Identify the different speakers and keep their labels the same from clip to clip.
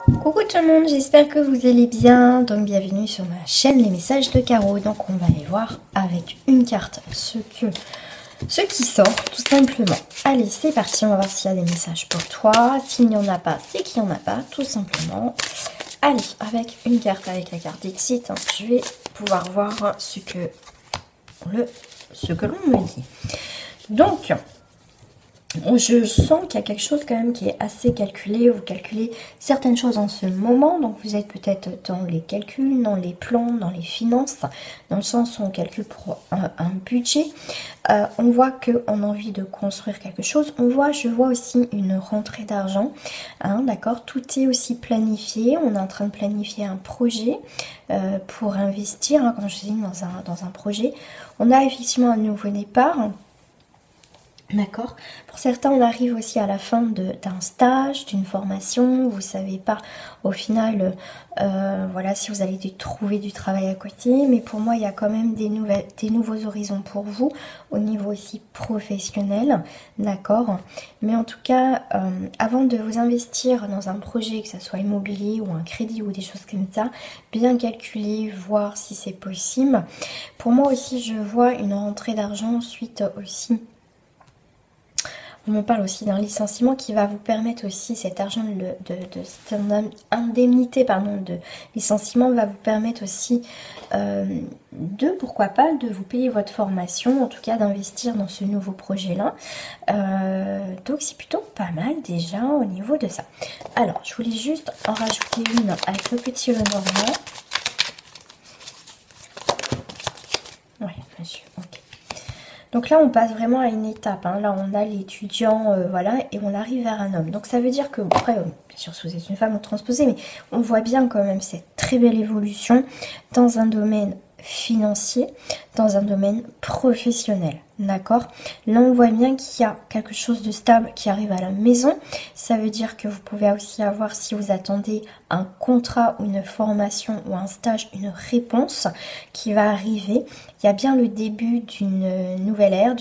Speaker 1: Coucou tout le monde, j'espère que vous allez bien. Donc bienvenue sur ma chaîne Les Messages de Caro. Donc on va aller voir avec une carte ce qui sort tout simplement. Allez, c'est parti, on va voir s'il y a des messages pour toi. S'il n'y en a pas, c'est qu'il n'y en a pas, tout simplement. Allez, avec une carte, avec la carte d'Exit, je vais pouvoir voir ce que l'on me dit. Donc, je sens qu'il y a quelque chose quand même qui est assez calculé. Vous calculez certaines choses en ce moment. Donc vous êtes peut-être dans les calculs, dans les plans, dans les finances. Dans le sens où on calcule pour un budget. On voit qu'on a envie de construire quelque chose. Je vois aussi une rentrée d'argent. Hein, d'accord, tout est aussi planifié. On est en train de planifier un projet pour investir. Hein, comme je dis, dans un projet. On a effectivement un nouveau départ. D'accord. Pour certains, on arrive aussi à la fin d'un stage, d'une formation. Vous savez pas au final, voilà, si vous allez trouver du travail à côté. Mais pour moi, il y a quand même des nouveaux horizons pour vous au niveau aussi professionnel. D'accord. Mais en tout cas, avant de vous investir dans un projet, que ce soit immobilier ou un crédit ou des choses comme ça, bien calculer, voir si c'est possible. Pour moi aussi, je vois une rentrée d'argent suite aussi. On me parle aussi d'un licenciement qui va vous permettre aussi, cet argent cette indemnité de licenciement va vous permettre aussi pourquoi pas, de vous payer votre formation, en tout cas d'investir dans ce nouveau projet-là. Donc c'est plutôt pas mal déjà au niveau de ça. Alors, je voulais juste en rajouter une avec le petit Lenormand. Oui, monsieur, ok. Donc là, on passe vraiment à une étape. Hein. Là, on a l'étudiant, voilà, et on arrive vers un homme. Donc ça veut dire que, après, bien sûr, si vous êtes une femme, on transposez, mais on voit bien quand même cette très belle évolution dans un domaine financier, dans un domaine professionnel. D'accord. Là, on voit bien qu'il y a quelque chose de stable qui arrive à la maison. Ça veut dire que vous pouvez aussi avoir, si vous attendez un contrat ou une formation ou un stage, une réponse qui va arriver. Il y a bien le début d'une nouvelle ère,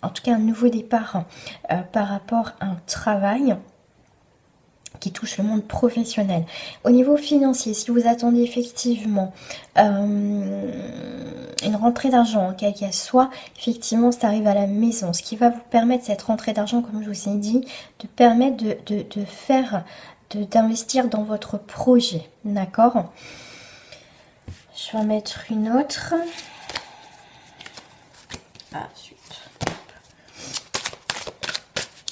Speaker 1: en tout cas un nouveau départ par rapport à un travail qui touche le monde professionnel. Au niveau financier, si vous attendez effectivement une rentrée d'argent, quel qu'elle soit, effectivement, ça arrive à la maison. Ce qui va vous permettre, cette rentrée d'argent, comme je vous ai dit, de permettre d'investir dans votre projet. D'accord? Je vais en mettre une autre. Ah, suite.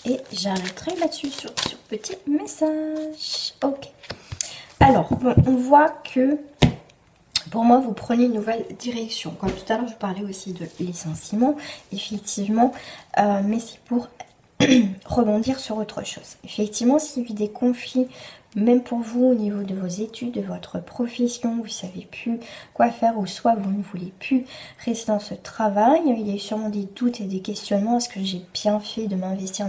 Speaker 1: Et j'arrêterai là-dessus sur petit message. Ok. Alors, bon, on voit que pour moi, vous prenez une nouvelle direction. Comme tout à l'heure, je parlais aussi de licenciement, effectivement. Mais c'est pour rebondir sur autre chose. Effectivement, s'il y a eu des conflits, même pour vous au niveau de vos études, de votre profession, vous ne savez plus quoi faire, ou soit vous ne voulez plus rester dans ce travail, il y a eu sûrement des doutes et des questionnements. Est-ce que j'ai bien fait de m'investir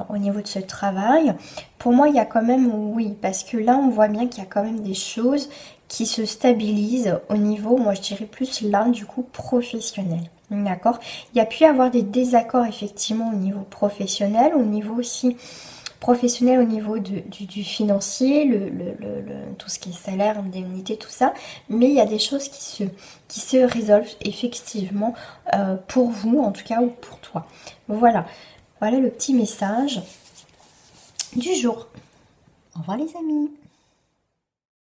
Speaker 1: au niveau de ce travail? Pour moi, il y a quand même oui, parce que là, on voit bien qu'il y a quand même des choses qui se stabilisent au niveau, moi je dirais plus là, du coup, professionnel. D'accord. Il y a pu y avoir des désaccords effectivement au niveau professionnel, au niveau aussi professionnel, au niveau du financier, tout ce qui est salaire, indemnité, tout ça. Mais il y a des choses qui se résolvent effectivement pour vous, en tout cas, ou pour toi. Voilà. Voilà le petit message du jour. Au revoir les amis.